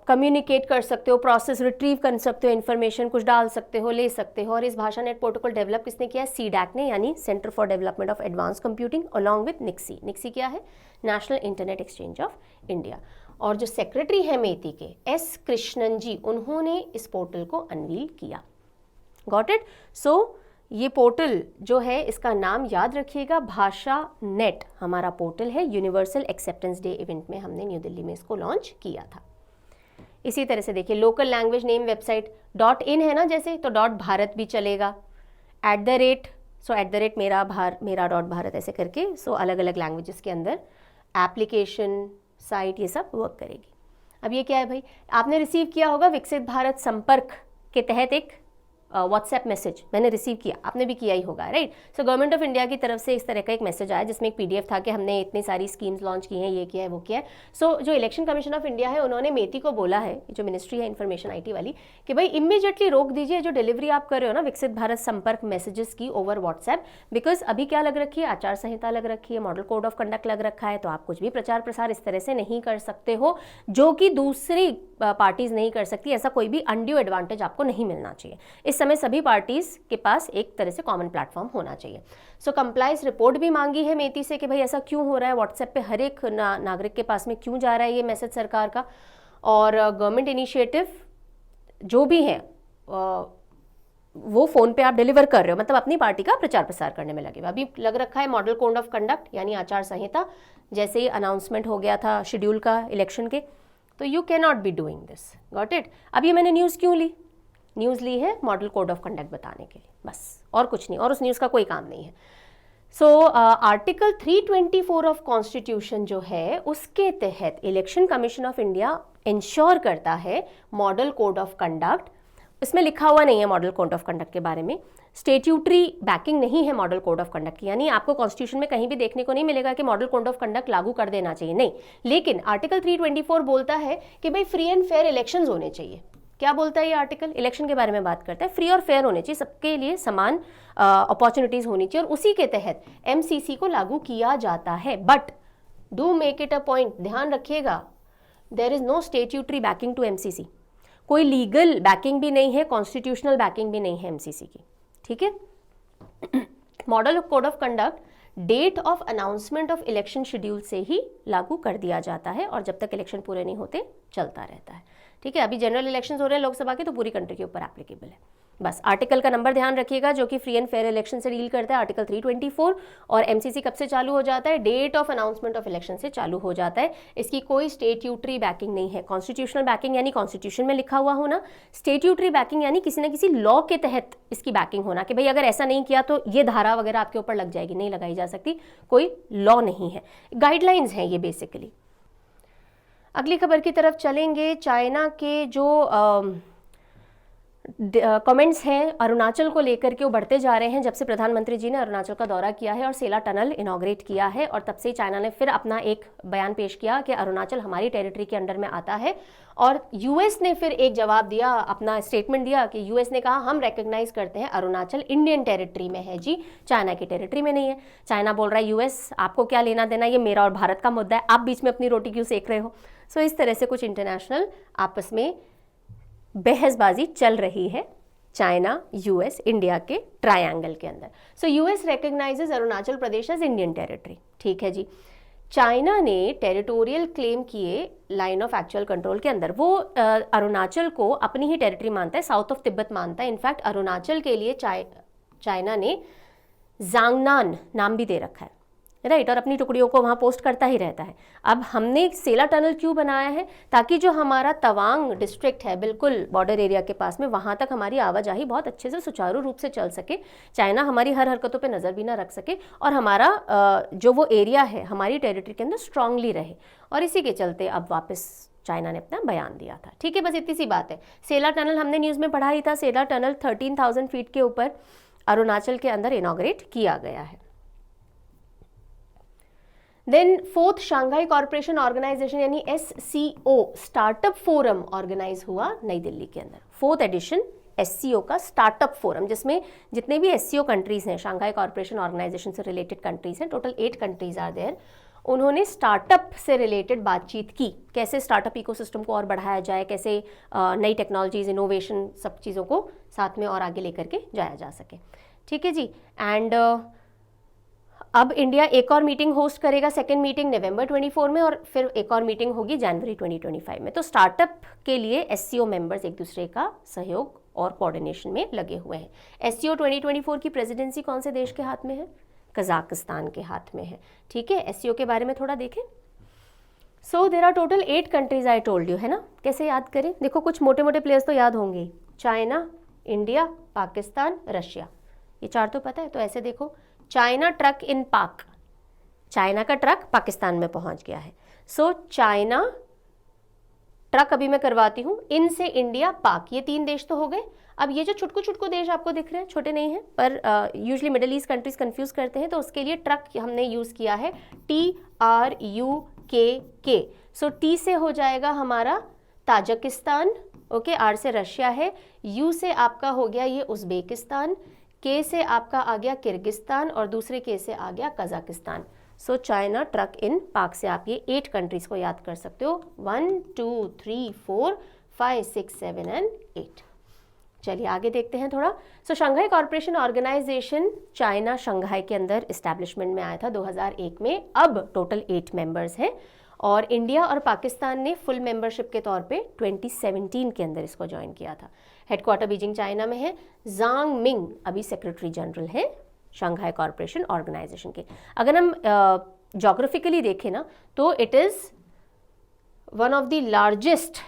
कम्युनिकेट कर सकते हो, प्रोसेस रिट्रीव कर सकते हो, इन्फॉर्मेशन कुछ डाल सकते हो, ले सकते हो। और इस भाषा नेट पोर्टल को डेवलप किसने किया है, CDAC ने, यानी centre for development of advance computing, along with NIXI. NIXI क्या है, national internet exchange of India. और जो सेक्रेटरी है मेती के, S कृष्णन जी, उन्होंने इस पोर्टल को अनवील किया। Got it? सो ये पोर्टल जो है इसका नाम याद रखिएगा, भाषा नेट हमारा पोर्टल है। यूनिवर्सल एक्सेप्टेंस डे इवेंट में हमने न्यू दिल्ली में इसको लॉन्च किया था। इसी तरह से देखिए, local language name website .in है ना, जैसे तो .भारत भी चलेगा, @ मेरा .भारत ऐसे करके, सो अलग अलग लैंग्वेजेस के अंदर एप्लीकेशन, साइट, ये सब वर्क करेगी। अब ये क्या है भाई, आपने रिसीव किया होगा विकसित भारत संपर्क के तहत एक व्हाट्सएप मैसेज मैंने रिसीव किया, आपने भी किया ही होगा, right. So government of India की तरफ से इस तरह का एक मैसेज आया जिसमें एक PDF था कि हमने इतनी सारी स्कीम्स लॉन्च की हैं, ये किया है, वो किया है। सो जो इलेक्शन कमीशन ऑफ इंडिया है उन्होंने मेती को बोला है, जो मिनिस्ट्री है इन्फॉर्मेशन IT वाली, कि भाई इमीडिएटली रोक दीजिए जो डिलीवरी आप कर रहे हो ना विकसित भारत संपर्क मैसेजेस की ओवर व्हाट्सएप, बिकॉज अभी क्या लग रखी है, आचार संहिता लग रखी है, मॉडल कोड ऑफ कंडक्ट लग रखा है, तो आप कुछ भी प्रचार प्रसार इस तरह से नहीं कर सकते हो जो कि दूसरी पार्टीज नहीं कर सकती। ऐसा कोई भी अनड्यू एडवांटेज आपको नहीं मिलना चाहिए। इस समय सभी पार्टीज के पास एक तरह से कॉमन प्लेटफॉर्म होना चाहिए। सो कंप्लाइंस रिपोर्ट भी मांगी है मेती से कि भाई ऐसा क्यों हो रहा है, व्हाट्सएप पे हर एक नागरिक के पास में क्यों जा रहा है ये मैसेज सरकार का, और गवर्नमेंट इनिशिएटिव जो भी है वो फोन पे आप डिलीवर कर रहे हो, मतलब अपनी पार्टी का प्रचार प्रसार करने में लगे। अभी लग रखा है मॉडल कोड ऑफ कंडक्ट यानी आचार संहिता, जैसे ही अनाउंसमेंट हो गया था शेड्यूल का इलेक्शन के, तो you can not be doing this, got it. अब ये मैंने न्यूज़ क्यों ली, न्यूज़ ली है मॉडल कोड ऑफ कंडक्ट बताने के लिए, बस और कुछ नहीं, और उस न्यूज़ का कोई काम नहीं है। सो आर्टिकल 324 ऑफ कॉन्स्टिट्यूशन जो है उसके तहत election commission of India ensure करता है मॉडल कोड ऑफ कंडक्ट। इसमें लिखा हुआ नहीं है मॉडल कोड ऑफ कंडक्ट के बारे में, स्टेट्यूटरी बैकिंग नहीं है मॉडल कोड ऑफ कंडक्ट की, यानी आपको कॉन्स्टिट्यूशन में कहीं भी देखने को नहीं मिलेगा कि मॉडल कोड ऑफ कंडक्ट लागू कर देना चाहिए, नहीं। लेकिन आर्टिकल 324 बोलता है कि भाई फ्री एंड फेयर इलेक्शंस होने चाहिए। क्या बोलता है ये आर्टिकल, इलेक्शन के बारे में बात करता है, फ्री और फेयर होने चाहिए, सबके लिए समान अपॉर्चुनिटीज होनी चाहिए, और उसी के तहत MCC को लागू किया जाता है। But do make it a point, ध्यान रखिएगा, there is no statutory backing to MCC, कोई लीगल बैकिंग भी नहीं है, कॉन्स्टिट्यूशनल बैकिंग भी नहीं है MCC की, ठीक है। Model code of conduct date of announcement of election schedule से ही लागू कर दिया जाता है, और जब तक इलेक्शन पूरे नहीं होते चलता रहता है, ठीक है। अभी जनरल इलेक्शंस हो रहे हैं लोकसभा के, तो पूरी कंट्री के ऊपर एप्लीकेबल है। बस आर्टिकल का नंबर ध्यान रखिएगा जो कि फ्री एंड फेयर इलेक्शन से डील करता है, आर्टिकल 324। और MCC कब से चालू हो जाता है, date of announcement of election से चालू हो जाता है। इसकी कोई स्टेट्यूटरी बैकिंग नहीं है। कॉन्स्टिट्यूशनल बैकिंग यानी कॉन्स्टिट्यूशन में लिखा हुआ होना, स्टेट्यूटरी बैकिंग यानी किसी न किसी लॉ के तहत इसकी बैकिंग होना, कि भाई अगर ऐसा नहीं किया तो ये धारा वगैरह आपके ऊपर लग जाएगी, नहीं लगाई जा सकती, कोई लॉ नहीं है, गाइडलाइंस हैं ये बेसिकली। अगली खबर की तरफ चलेंगे। चाइना के जो कमेंट्स हैं अरुणाचल को लेकर के वो बढ़ते जा रहे हैं जब से प्रधानमंत्री जी ने अरुणाचल का दौरा किया है और सेला टनल इनॉग्रेट किया है, और तब से चाइना ने फिर अपना एक बयान पेश किया कि अरुणाचल हमारी टेरिटरी के अंडर में आता है। और US ने फिर एक जवाब दिया, अपना स्टेटमेंट दिया कि US ने कहा हम रिकॉग्नाइज करते हैं अरुणाचल इंडियन टेरिटरी में है जी, चाइना की टेरिटरी में नहीं है। चाइना बोल रहा है US आपको क्या लेना देना, ये मेरा और भारत का मुद्दा है, आप बीच में अपनी रोटी क्यों सेक रहे हो। सो इस तरह से कुछ इंटरनेशनल आपस में बहसबाजी चल रही है चाइना, US, इंडिया के ट्रायंगल के अंदर। सो US recognises Arunachal Pradesh as Indian territory, ठीक है जी। चाइना ने टेरिटोरियल क्लेम किए लाइन ऑफ एक्चुअल कंट्रोल के अंदर, वो अरुणाचल को अपनी ही टेरिटरी मानता है, साउथ ऑफ तिब्बत मानता है। इनफैक्ट अरुणाचल के लिए चाइना ने जांगनान नाम भी दे रखा है, राइट, और अपनी टुकड़ियों को वहाँ पोस्ट करता ही रहता है। अब हमने सेला टनल क्यों बनाया है, ताकि जो हमारा तवांग डिस्ट्रिक्ट है बिल्कुल बॉर्डर एरिया के पास में, वहाँ तक हमारी आवाजाही बहुत अच्छे से सुचारू रूप से चल सके, चाइना हमारी हर हरकतों पे नज़र भी ना रख सके, और हमारा जो वो एरिया है हमारी टेरिटरी के अंदर स्ट्रांगली रहे। और इसी के चलते अब वापस चाइना ने अपना बयान दिया था, ठीक है। बस इतनी सी बात है। सेला टनल हमने न्यूज़ में पढ़ा ही था, सेला टनल 13,000 फीट के ऊपर अरुणाचल के अंदर इनॉग्रेट किया गया है। Then 4th Shanghai corporation organisation यानी SCO स्टार्टअप फोरम ऑर्गेनाइज हुआ नई दिल्ली के अंदर। 4th एडिशन SCO का स्टार्टअप फोरम, जिसमें जितने भी SCO कंट्रीज हैं, शांघाई कॉर्पोरेशन ऑर्गेनाइजेशन से रिलेटेड कंट्रीज हैं, टोटल 8 कंट्रीज आर देयर। उन्होंने स्टार्टअप से रिलेटेड बातचीत की, कैसे स्टार्टअप इकोसिस्टम को और बढ़ाया जाए, कैसे नई टेक्नोलॉजीज, इनोवेशन, सब चीज़ों को साथ में और आगे लेकर के जाया जा सके, ठीक है जी। एंड अब इंडिया एक और मीटिंग होस्ट करेगा, सेकेंड मीटिंग नवंबर 24 में, और फिर एक और मीटिंग होगी जनवरी 2025 में। तो स्टार्टअप के लिए SCO मेंबर्स एक दूसरे का सहयोग और कोऑर्डिनेशन में लगे हुए हैं। SCO 2024 की प्रेसिडेंसी कौन से देश के हाथ में है, कजाकिस्तान के हाथ में है, ठीक है। SCO के बारे में थोड़ा देखें। So there are total 8 countries I told you, है ना। कैसे याद करें, देखो कुछ मोटे मोटे प्लेयर्स तो याद होंगे, चाइना, इंडिया, पाकिस्तान, रशिया, ये 4 तो पता है। तो ऐसे देखो, चाइना ट्रक इन पाक, चाइना का ट्रक पाकिस्तान में पहुंच गया है। सो चाइना ट्रक अभी मैं करवाती हूँ। इन से इंडिया, पाक, ये 3 देश तो हो गए। अब ये जो छुटकू छुटकू देश आपको दिख रहे हैं, छोटे नहीं हैं, पर usually middle east countries confuse करते हैं, तो उसके लिए ट्रक हमने यूज़ किया है TRUKK। सो टी से हो जाएगा हमारा ताजिकिस्तान, ओके, आर से रशिया है, यू से आपका हो गया ये उज्बेकिस्तान, के से आपका आ गया किर्गिस्तान और दूसरे के से आ गया कजाकिस्तान। सो चाइना, ट्रक, इन, पाक से आप ये 8 कंट्रीज को याद कर सकते हो, 1 2 3 4 5 6 7 एंड 8। चलिए आगे देखते हैं थोड़ा। So Shanghai corporation organization China Shanghai के अंदर इस्टेब्लिशमेंट में आया था 2001 में। अब टोटल 8 मेंबर्स हैं और इंडिया और पाकिस्तान ने फुल मेंबरशिप के तौर पे 2017 के अंदर इसको ज्वाइन किया था। हेडक्वार्टर बीजिंग चाइना में है। जांग मिंग अभी सेक्रेटरी जनरल है शंघाई कॉर्पोरेशन ऑर्गेनाइजेशन के। अगर हम जोग्राफिकली देखें ना तो it is one of the largest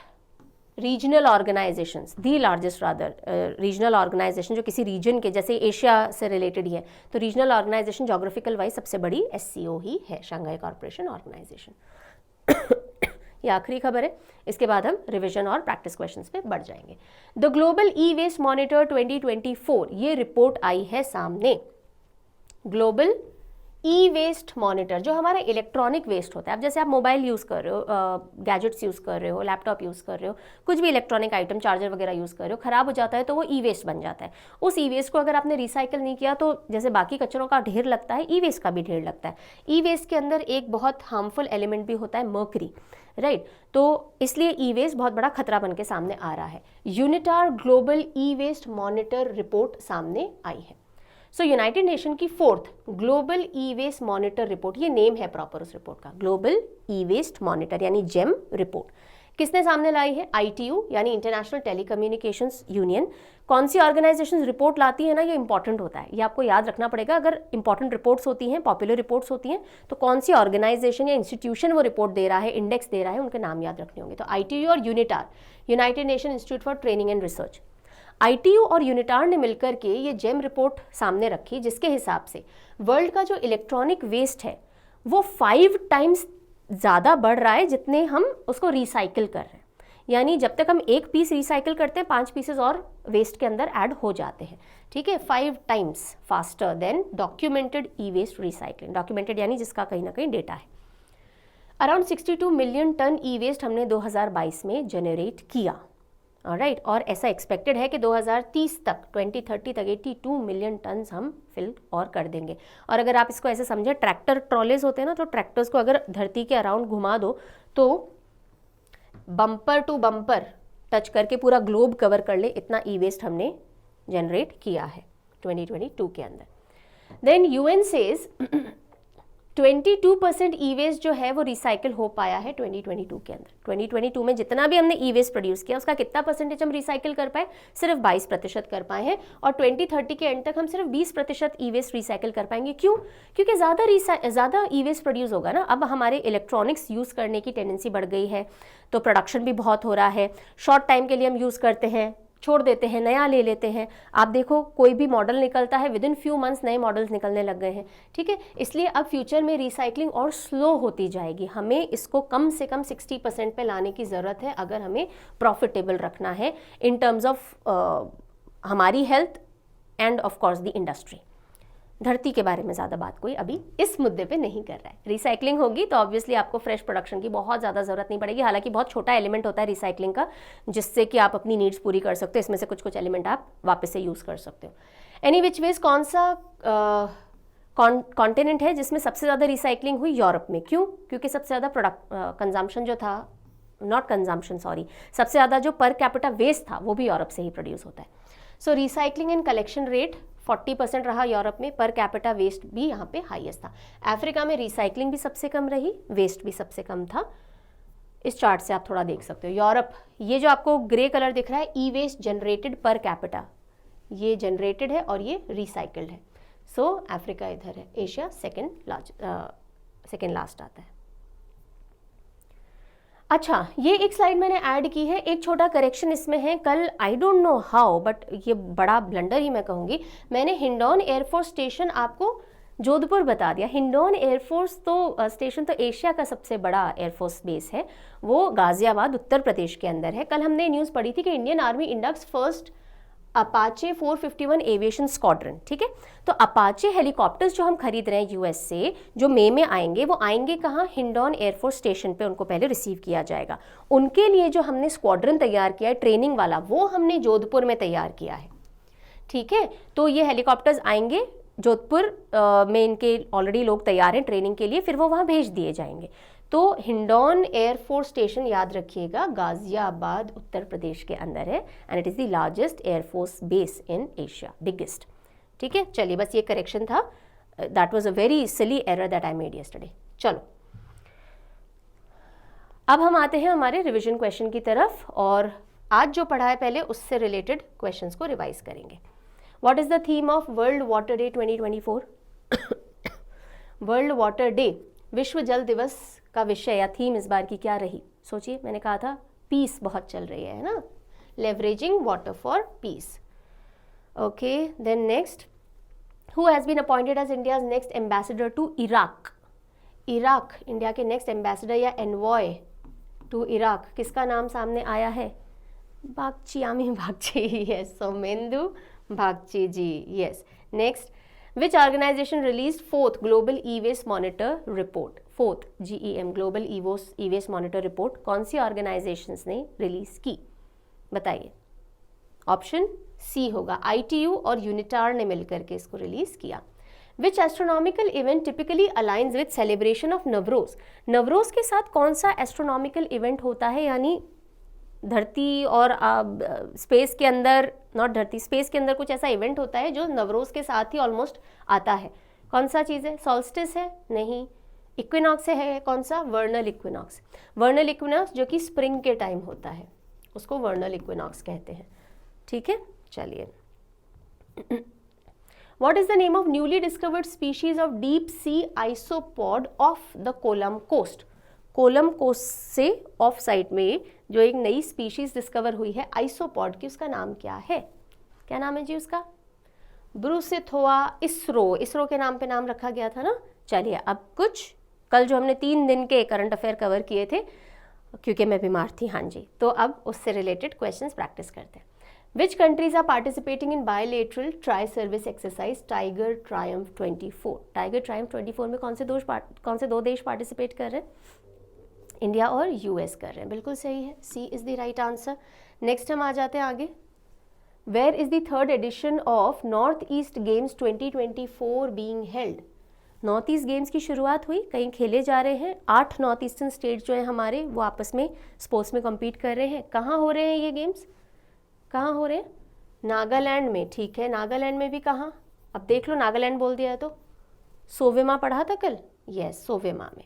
regional organisations, the largest rather regional organisation जो किसी रीजन के, जैसे एशिया से रिलेटेड ही है, तो रीजनल ऑर्गेनाइजेशन जोग्राफिकल वाइज सबसे बड़ी SCO ही है, शंघाई कॉर्पोरेशन ऑर्गेनाइजेशन। ये आखिरी खबर है, इसके बाद हम रिवीजन और प्रैक्टिस क्वेश्चंस पे बढ़ जाएंगे। The global e waste monitor 2024, ये रिपोर्ट आई है सामने। ग्लोबल ई वेस्ट मॉनिटर, जो हमारा इलेक्ट्रॉनिक वेस्ट होता है, अब जैसे आप मोबाइल यूज़ कर रहे हो, गैजेट्स यूज़ कर रहे हो, लैपटॉप यूज़ कर रहे हो, कुछ भी इलेक्ट्रॉनिक आइटम, चार्जर वगैरह यूज़ कर रहे हो, ख़राब हो जाता है तो वो ई वेस्ट बन जाता है। उस ई वेस्ट को अगर आपने रिसाइकिल नहीं किया तो जैसे बाकी कचरों का ढेर लगता है, ई वेस्ट का भी ढेर लगता है। ई वेस्ट के अंदर एक बहुत हार्मफुल एलिमेंट भी होता है, मर्करी, राइट। तो इसलिए ई वेस्ट बहुत बड़ा खतरा बन के सामने आ रहा है। UNITAR global e waste monitor report सामने आई है। सो यूनाइटेड नेशन की 4th global e waste monitor report, ये नेम है प्रॉपर उस रिपोर्ट का, ग्लोबल ई वेस्ट मॉनिटर यानी जेम रिपोर्ट। किसने सामने लाई है? ITU यानी इंटरनेशनल टेलीकम्युनिकेशंस यूनियन। कौन सी ऑर्गेनाइजेशन रिपोर्ट लाती है ना, ये इंपॉर्टेंट होता है, ये आपको याद रखना पड़ेगा। अगर इंपॉर्टेंट रिपोर्ट्स होती हैं, पॉपुलर रिपोर्ट्स होती हैं, तो कौन सी ऑर्गेनाइजेशन या इंस्टीट्यूशन वो रिपोर्ट दे रहा है, इंडेक्स दे रहा है, उनके नाम याद रखने होंगे। तो ITU और UNITAR, United nation institute for training and research, ITU और यूनिटार ने मिलकर के ये जेम रिपोर्ट सामने रखी, जिसके हिसाब से वर्ल्ड का जो इलेक्ट्रॉनिक वेस्ट है वो 5 टाइम्स ज़्यादा बढ़ रहा है जितने हम उसको रिसाइकिल कर रहे हैं। यानी जब तक हम एक पीस रिसाइकिल करते हैं, 5 पीसेस और वेस्ट के अंदर ऐड हो जाते हैं, ठीक है, 5 टाइम्स फास्टर देन डॉक्यूमेंटेड ई वेस्ट रिसाइकलिंग। डॉक्यूमेंटेड यानी जिसका कहीं ना कहीं डेटा है। अराउंड 62 मिलियन टन ई वेस्ट हमने 2022 में जनरेट किया, राइट। और ऐसा एक्सपेक्टेड है कि 2030 तक, 2030 तक 82 मिलियन टन हम फिल और कर देंगे। और अगर आप इसको ऐसे समझे, ट्रैक्टर ट्रॉलेज होते हैं ना, तो ट्रैक्टर्स को अगर धरती के अराउंड घुमा दो तो बम्पर टू बम्पर टच करके पूरा ग्लोब कवर कर ले, इतना ई वेस्ट हमने जनरेट किया है 2022 के अंदर। देन UN सेज 22% ई वेस्ट जो है वो रिसाइकिल हो पाया है 2022 के अंदर। 2022 में जितना भी हमने ई वेस्ट प्रोड्यूस किया उसका कितना परसेंटेज हम रिसाइकिल कर पाए? सिर्फ 22% कर पाए हैं। और 2030 के एंड तक हम सिर्फ 20% ई वेस्ट रिसाइकिल कर पाएंगे। क्यों? क्योंकि ज़्यादा ई वेस्ट प्रोड्यूस होगा ना। अब हमारे इलेक्ट्रॉनिक्स यूज़ करने की टेंडेंसी बढ़ गई है, तो प्रोडक्शन भी बहुत हो रहा है। शॉर्ट टाइम के लिए हम यूज़ करते हैं, छोड़ देते हैं, नया ले लेते हैं। आप देखो कोई भी मॉडल निकलता है, विद इन फ्यू मंथ्स नए मॉडल्स निकलने लग गए हैं, ठीक है। इसलिए अब फ्यूचर में रिसाइकलिंग और स्लो होती जाएगी। हमें इसको कम से कम 60% पे लाने की ज़रूरत है अगर हमें प्रॉफिटेबल रखना है इन टर्म्स ऑफ हमारी health end of course the industry. धरती के बारे में ज़्यादा बात कोई अभी इस मुद्दे पे नहीं कर रहा है। रिसाइकलिंग होगी तो ऑब्वियसली आपको फ्रेश प्रोडक्शन की बहुत ज़्यादा ज़रूरत नहीं पड़ेगी। हालांकि बहुत छोटा एलिमेंट होता है रिसाइकलिंग का, जिससे कि आप अपनी नीड्स पूरी कर सकते हो। इसमें से कुछ कुछ एलिमेंट आप वापस से यूज़ कर सकते हो। एनी विच वेज, कौन सा कॉन्टिनेंट है जिसमें सबसे ज़्यादा रिसाइकलिंग हुई? यूरोप में। क्यों? क्योंकि सबसे ज़्यादा प्रोडक्ट कंजम्पशन जो था, नॉट कंजम्पशन सॉरी, सबसे ज़्यादा जो पर कैपिटा वेस्ट था वो भी यूरोप से ही प्रोड्यूस होता है। सो रिसाइकलिंग एंड कलेक्शन रेट 40% रहा यूरोप में, पर कैपिटा वेस्ट भी यहाँ पे हाईएस्ट था। अफ्रीका में रिसाइकलिंग भी सबसे कम रही, वेस्ट भी सबसे कम था। इस चार्ट से आप थोड़ा देख सकते हो। यूरोप, ये जो आपको ग्रे कलर दिख रहा है, ई वेस्ट जनरेटेड पर कैपिटा, ये जनरेटेड है और ये रिसाइकल्ड है। सो अफ्रीका इधर है, एशिया सेकेंड लास्ट आता है। अच्छा, ये एक स्लाइड मैंने ऐड की है, एक छोटा करेक्शन इसमें है। कल I don't know how, but ये बड़ा ब्लंडर ही मैं कहूँगी, मैंने हिंडौन एयरफोर्स स्टेशन आपको जोधपुर बता दिया। हिंडौन एयरफोर्स तो स्टेशन तो एशिया का सबसे बड़ा एयरफोर्स बेस है, वो गाजियाबाद उत्तर प्रदेश के अंदर है। कल हमने न्यूज़ पढ़ी थी कि Indian army inducts first Apache 451 aviation squadron, ठीक है। तो अपाचे हेलीकॉप्टर्स जो हम खरीद रहे हैं यूएस से, जो मई में आएंगे, वो आएंगे कहाँ? हिंडौन एयरफोर्स स्टेशन पे उनको पहले रिसीव किया जाएगा। उनके लिए जो हमने स्क्वाड्रन तैयार किया है ट्रेनिंग वाला, वो हमने जोधपुर में तैयार किया है, ठीक है। तो ये हेलीकॉप्टर्स आएंगे जोधपुर में, इनके ऑलरेडी लोग तैयार हैं ट्रेनिंग के लिए, फिर वो वहाँ भेज दिए जाएंगे। तो हिंडौन एयरफोर्स स्टेशन याद रखिएगा, गाजियाबाद उत्तर प्रदेश के अंदर है, and it is the largest air force base in Asia, biggest, ठीक है। चलिए, बस ये करेक्शन था, that was a very silly error that I made yesterday. चलो, अब हम आते हैं हमारे रिविजन क्वेश्चन की तरफ, और आज जो पढ़ा है पहले उससे रिलेटेड क्वेश्चंस को रिवाइज करेंगे। What is the theme of world Water Day 2024? World Water day, विश्व जल दिवस का विषय या थीम इस बार की क्या रही? सोचिए, मैंने कहा था पीस बहुत चल रही है ना, leveraging water for peace. Okay, then next, who has been appointed as India's next ambassador to Iraq? Iraq, India के नेक्स्ट एम्बेसडर या एनवॉय टू इराक, किसका नाम सामने आया है? बागची, आमी Bagchi, yes, Somendu Bagchi ji, yes. Next, which organization released fourth global e-waste monitor report? fourth GEM global e-waste monitor report कौन सी organisations ने रिलीज की? बताइए। ऑप्शन सी होगा, ITU और यूनिटार ने मिलकर के इसको रिलीज किया। Which astronomical event typically aligns with celebration of Navroz? Navroz के साथ कौन सा एस्ट्रोनॉमिकल इवेंट होता है, यानी धरती और स्पेस के अंदर, नॉट धरती, स्पेस के अंदर कुछ ऐसा इवेंट होता है जो नवरोज के साथ ही ऑलमोस्ट आता है। कौन सा चीज़ है? सॉल्स्टिस है? नहीं। इक्विनॉक्स है? कौन सा? वर्नल इक्विनॉक्स। वर्नल इक्विनॉक्स जो कि स्प्रिंग के टाइम होता है, उसको वर्नल इक्विनॉक्स कहते हैं, ठीक है। चलिए, what is the name of newly discovered species of deep sea isopod of the Kollam coast? Kollam coast से ऑफ साइड में जो एक नई स्पीशीज डिस्कवर हुई है आइसोपॉड की, उसका नाम क्या है? क्या नाम है जी उसका? ब्रूसिथोआ इसरो, इसरो के नाम पे नाम रखा गया था ना। चलिए, अब कुछ कल जो हमने 3 दिन के करंट अफेयर कवर किए थे, क्योंकि मैं बीमार थी, हाँ जी, तो अब उससे रिलेटेड क्वेश्चंस प्रैक्टिस करते हैं। Which countries are participating in bilateral tri service exercise tiger triumph 24? Tiger triumph 24 में कौन से दो देश पार्टिसिपेट कर रहे हैं? इंडिया और यूएस कर रहे हैं, बिल्कुल सही है, C is the right answer. Next हम आ जाते हैं आगे। Where is the third edition of North East Games 2024 being held? North East Games की शुरुआत हुई, कहीं खेले जा रहे हैं। 8 नॉर्थ ईस्टर्न स्टेट जो हैं हमारे, वो आपस में स्पोर्ट्स में कम्पीट कर रहे हैं। कहाँ हो रहे हैं ये गेम्स? कहाँ हो रहे हैं? नागालैंड में, ठीक है। नागालैंड में भी कहाँ? अब देख लो, नागालैंड बोल दिया है तो सोवेमा पढ़ा था कल, यस, सोवेमा में।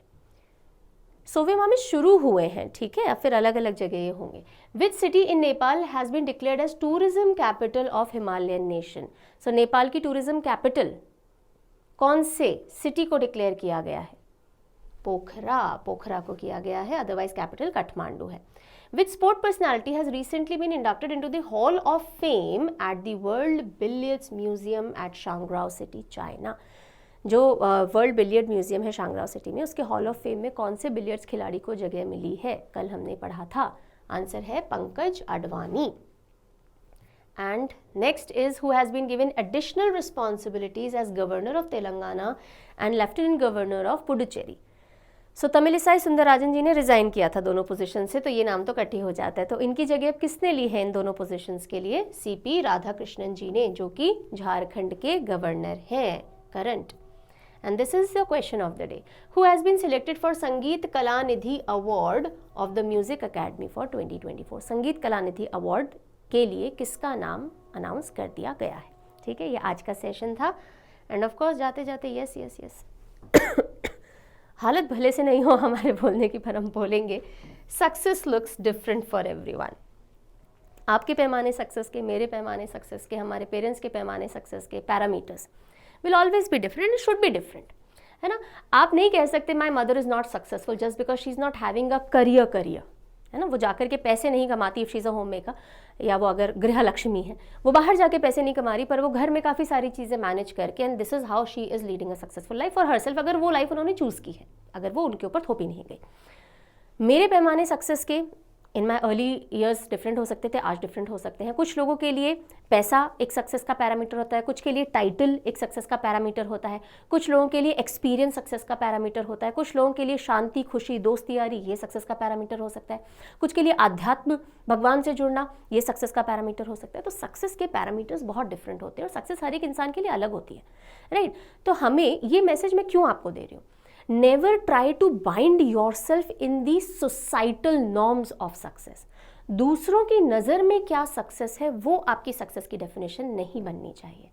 सोवेमा में शुरू हुए हैं, ठीक है, अब फिर अलग अलग जगह ये होंगे। Which city in Nepal has been declared as tourism capital of Himalayan nation? So Nepal की टूरिज्म कैपिटल कौन से सिटी को डिक्लेयर किया गया है? पोखरा, पोखरा को किया गया है, अदरवाइज कैपिटल काठमांडू है। Which sport personality has recently been inducted into the hall of fame at the world billiards museum at Shangrao city, China? जो वर्ल्ड बिलियर्ड म्यूजियम है शांगराओ सिटी में, उसके हॉल ऑफ फेम में कौन से billiards खिलाड़ी को जगह मिली है? कल हमने पढ़ा था, आंसर है Pankaj Advani. And next is who has been given additional responsibilities as governor of Telangana and lieutenant governor of Puducherry? So Tamilisai Soundararajan ji ने रिजाइन किया था दोनों पोजीशन से, तो ये नाम तो इकट्ठी हो जाता है। तो इनकी जगह अब किसने ली है इन दोनों पोजीशंस के लिए? CP राधाकृष्णन जी ने, जो कि झारखंड के गवर्नर हैं current. And this is the question of the day. Who has been selected for संगीत Kalanidhi award of the Music Academy for 2024? संगीत कलानिधि अवार्ड के लिए किसका नाम अनाउंस कर दिया गया है? ठीक है, ये आज का सेशन था। एंड ऑफ कोर्स जाते जाते यस यस यस हालत भले से नहीं हो हमारे बोलने की, पर हम बोलेंगे success looks different for everyone. आपके पैमाने सक्सेस के, मेरे पैमाने सक्सेस के, हमारे पेरेंट्स के पैमाने सक्सेस के parameters will always be different, it should be different, है ना। आप नहीं कह सकते my mother is not successful just because she is not having a career, है ना, वो जाकर के पैसे नहीं कमाती if she is a homemaker, या वो अगर गृह लक्ष्मी है, वो बाहर जाके पैसे नहीं कमा रही पर वो घर में काफ़ी सारी चीज़ें मैनेज करके, and this is how she is leading a successful life for herself, अगर वो लाइफ उन्होंने चूज़ की है, अगर वो उनके ऊपर थोपी नहीं गई। मेरे पैमाने सक्सेस के इन माई अर्ली ईयर्स डिफरेंट हो सकते थे, आज डिफरेंट हो सकते हैं। कुछ लोगों के लिए पैसा एक सक्सेस का पैरामीटर होता है, कुछ के लिए टाइटल एक सक्सेस का पैरामीटर होता है, कुछ लोगों के लिए एक्सपीरियंस सक्सेस का पैरामीटर होता है, कुछ लोगों के लिए शांति, खुशी, दोस्ती यारी ये सक्सेस का पैरामीटर हो सकता है, कुछ के लिए आध्यात्म, भगवान से जुड़ना ये सक्सेस का पैरामीटर हो सकता है। तो सक्सेस के पैरामीटर्स बहुत डिफरेंट होते हैं और सक्सेस हर एक इंसान के लिए अलग होती है, राइट। तो हमें ये मैसेज मैं क्यों आपको दे रही हूँ, never try to bind yourself in the societal norms of success. दूसरों की नज़र में क्या सक्सेस है वो आपकी सक्सेस की डेफिनेशन नहीं बननी चाहिए।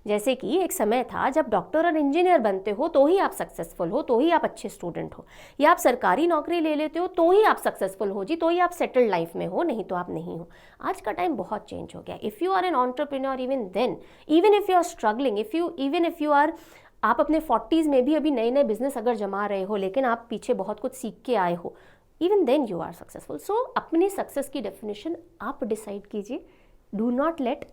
जैसे कि एक समय था जब डॉक्टर और इंजीनियर बनते हो तो ही आप सक्सेसफुल हो, तो ही आप अच्छे स्टूडेंट हो, या आप सरकारी नौकरी ले लेते हो तो ही आप सक्सेसफुल हो जी, तो ही आप सेटल्ड लाइफ में हो, नहीं तो आप नहीं हो। आज का टाइम बहुत चेंज हो गया। If you are an entrepreneur, even then, even if you are struggling, even if you are, आप अपने 40s में भी अभी नए नए बिजनेस अगर जमा रहे हो लेकिन आप पीछे बहुत कुछ सीख के आए हो, even then you are successful. So अपनी सक्सेस की डेफिनेशन आप डिसाइड कीजिए, do not let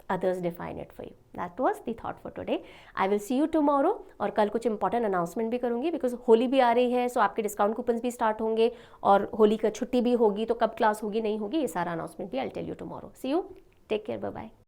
others define it for you. That was the thought for today. I will see you tomorrow. और कल कुछ इंपॉर्टेंट अनाउंसमेंट भी करूँगी बिकॉज होली भी आ रही है, सो आपके डिस्काउंट कूपन्स भी स्टार्ट होंगे और होली का छुट्टी भी होगी, तो कब क्लास होगी नहीं होगी ये सारा अनाउंसमेंट भी I tell you tomorrow. See you, take care, bye bye.